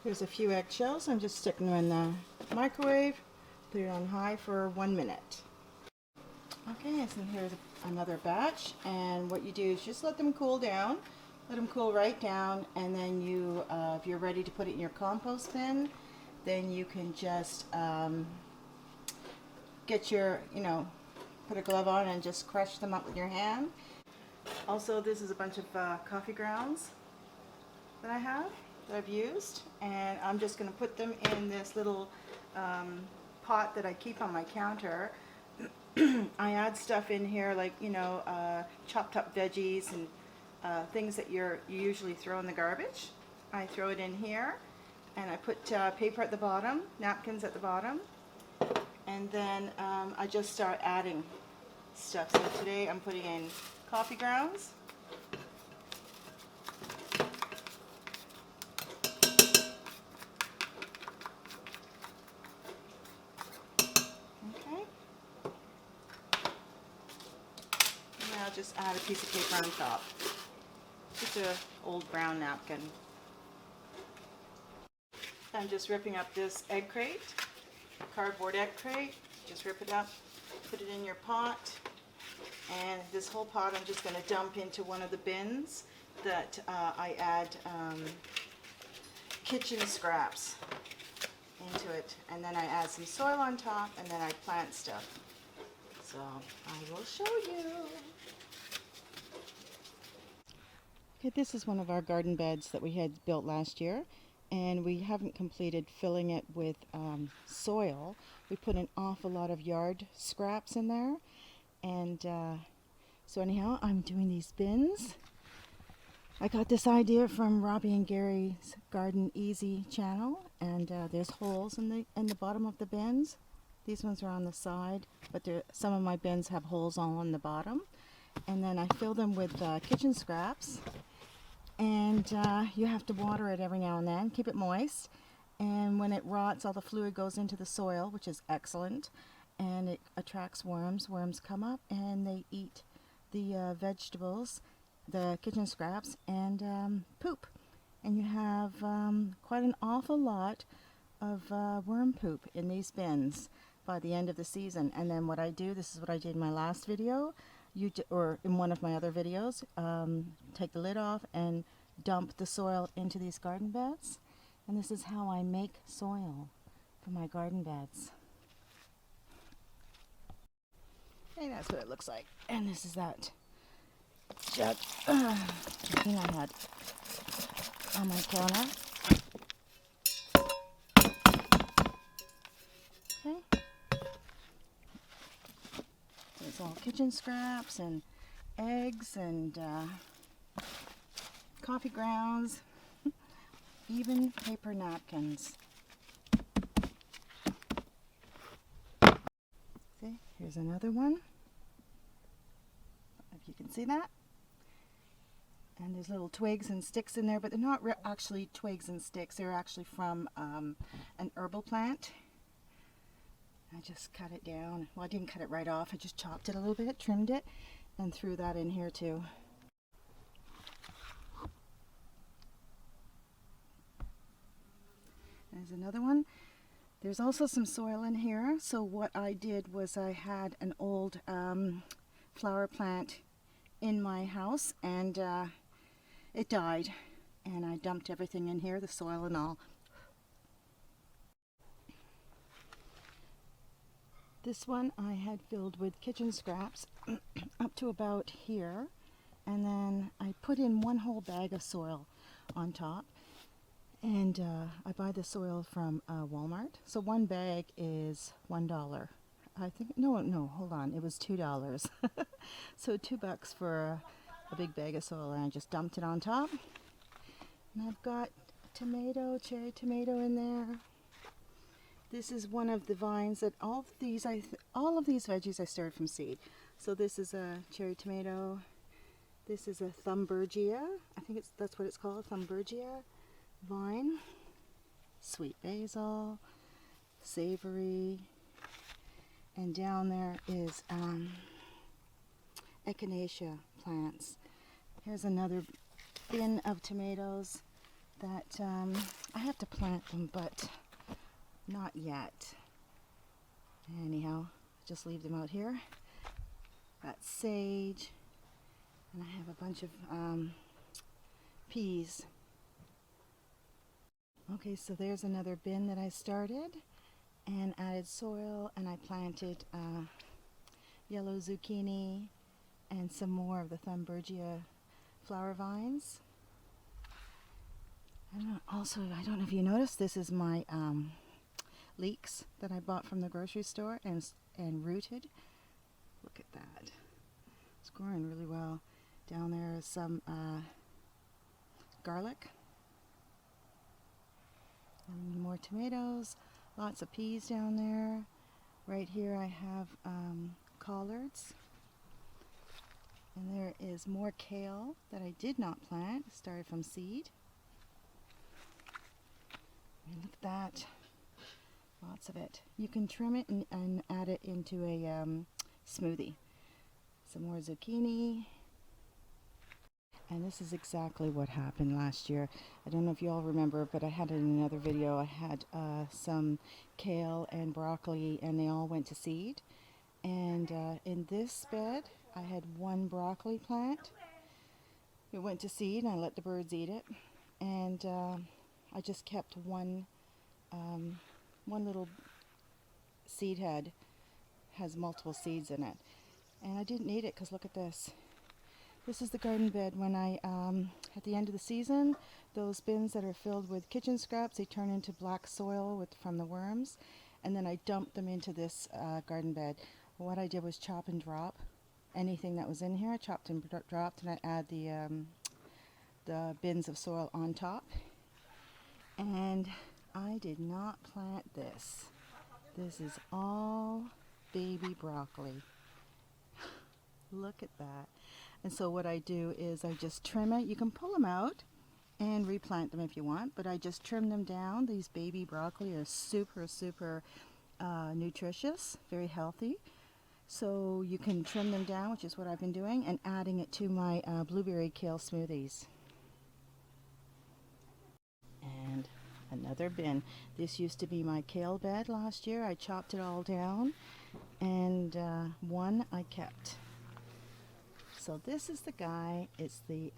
Here's a few eggshells. I'm just sticking them in the microwave. Put it on high for 1 minute. Okay, so here's another batch, and what you do is just let them cool down. Let them cool right down, and then you, if you're ready to put it in your compost bin, then you can just get your, put a glove on and just crush them up with your hand. Also, this is a bunch of coffee grounds that I have, that I've used, and I'm just going to put them in this little pot that I keep on my counter. I add stuff in here like, chopped up veggies and things that you usually throw in the garbage. I throw it in here, and I put paper at the bottom, napkins at the bottom, and then I just start adding stuff. So today I'm putting in coffee grounds. Okay. And I'll just add a piece of paper on top. Just an old brown napkin. I'm just ripping up this egg crate, cardboard egg crate. Just rip it up, put it in your pot, and this whole pot I'm just going to dump into one of the bins that I add kitchen scraps into it, and then I add some soil on top, and then I plant stuff. So I will show you. Okay, this is one of our garden beds that we had built last year, and we haven't completed filling it with soil. We put an awful lot of yard scraps in there, and so anyhow, I'm doing these bins. I got this idea from Robbie and Gary's Garden Easy channel, and there's holes in the bottom of the bins. These ones are on the side, but some of my bins have holes all on the bottom. And then I fill them with kitchen scraps, and you have to water it every now and then, keep it moist. And when it rots, all the fluid goes into the soil, which is excellent, and it attracts worms. Worms come up and they eat the vegetables, the kitchen scraps, and poop. And you have quite an awful lot of worm poop in these bins by the end of the season. And then what I do, this is what I did in my last video, or in one of my other videos, take the lid off and dump the soil into these garden beds. And this is how I make soil for my garden beds. And that's what it looks like. And this is that jug thing I had on my counter. Okay. It's all kitchen scraps and eggs and coffee grounds, even paper napkins. See, here's another one. If you can see that. And there's little twigs and sticks in there, but they're not actually twigs and sticks. They're actually from an herbal plant. I just cut it down. Well, I didn't cut it right off. I just chopped it a little bit, trimmed it, and threw that in here too. There's another one. There's also some soil in here. So what I did was I had an old flower plant in my house, and it died. And I dumped everything in here, the soil and all. This one I had filled with kitchen scraps up to about here, and then I put in one whole bag of soil on top, and I buy the soil from Walmart. So one bag is $1. I think, no, hold on, it was $2. So $2 for a big bag of soil, and I just dumped it on top. And I've got tomato, cherry tomato in there. This is one of the vines that all of these veggies I started from seed. So this is a cherry tomato. This is a Thunbergia. I think that's what it's called, Thunbergia vine. Sweet basil, savory, and down there is echinacea plants. Here's another bin of tomatoes that I have to plant them, but not yet. Anyhow, just leave them out here. Got sage, and I have a bunch of peas. Okay, so there's another bin that I started and added soil, and I planted yellow zucchini and some more of the Thunbergia flower vines. Also, I don't know if you noticed, this is my leeks that I bought from the grocery store and rooted. Look at that. It's growing really well. Down there is some garlic. And more tomatoes. Lots of peas down there. Right here I have collards. And there is more kale that I did not plant. Started from seed. And look at that. Lots of it. You can trim it and add it into a smoothie. Some more zucchini. And this is exactly what happened last year. I don't know if you all remember, but I had it in another video. I had some kale and broccoli, and they all went to seed. And in this bed, I had one broccoli plant. It went to seed, and I let the birds eat it. And I just kept one little seed head, has multiple seeds in it. And I didn't need it because look at this. This is the garden bed when I, at the end of the season, those bins that are filled with kitchen scraps, they turn into black soil from the worms. And then I dumped them into this garden bed. What I did was chop and drop anything that was in here. I chopped and dropped, and I add the bins of soil on top. And I did not plant this. This is all baby broccoli. Look at that. And so what I do is I just trim it. You can pull them out and replant them if you want, but I just trim them down. These baby broccoli are super, super nutritious, very healthy. So you can trim them down, which is what I've been doing, and adding it to my blueberry kale smoothies. And another bin. This used to be my kale bed last year. I chopped it all down, and one I kept. So this is the guy. It's the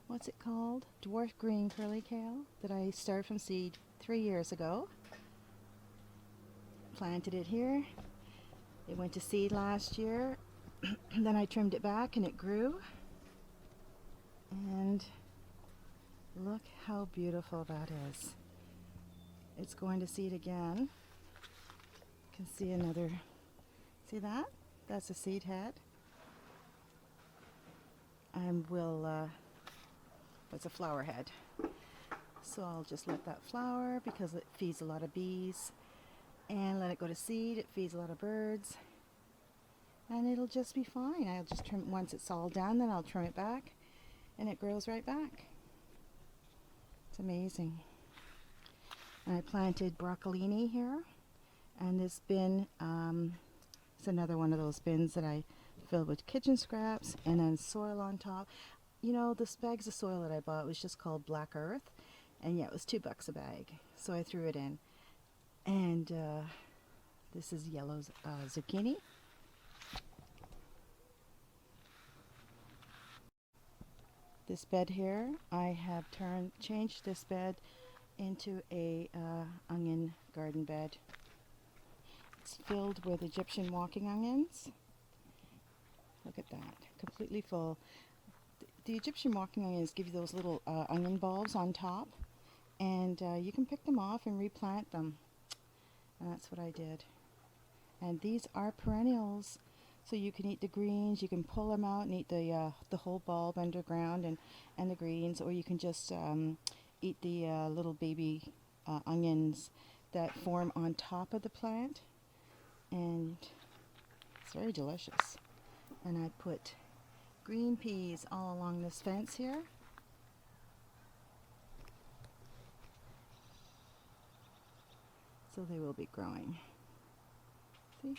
what's it called? Dwarf green curly kale that I started from seed 3 years ago. Planted it here. It went to seed last year. Then I trimmed it back and it grew. And look how beautiful that is. It's going to seed again. You can see another, see that? That's a seed head. And it's a flower head. So I'll just let that flower because it feeds a lot of bees, and let it go to seed. It feeds a lot of birds, and it'll just be fine. I'll just trim it once it's all done, then I'll trim it back, and it grows right back. It's amazing. And I planted broccolini here, and this bin is another one of those bins that I filled with kitchen scraps and then soil on top. You know, this bags of soil that I bought was just called Black Earth, and yeah, it was $2 a bag, so I threw it in. And this is yellow zucchini. This bed here, I have changed this bed into a onion garden bed. It's filled with Egyptian walking onions. Look at that, completely full. The Egyptian walking onions give you those little onion bulbs on top, and you can pick them off and replant them. And that's what I did. And these are perennials, so you can eat the greens. You can pull them out and eat the whole bulb underground and the greens, or you can just eat the little baby onions that form on top of the plant, and it's very delicious. And I put green peas all along this fence here. So they will be growing. See?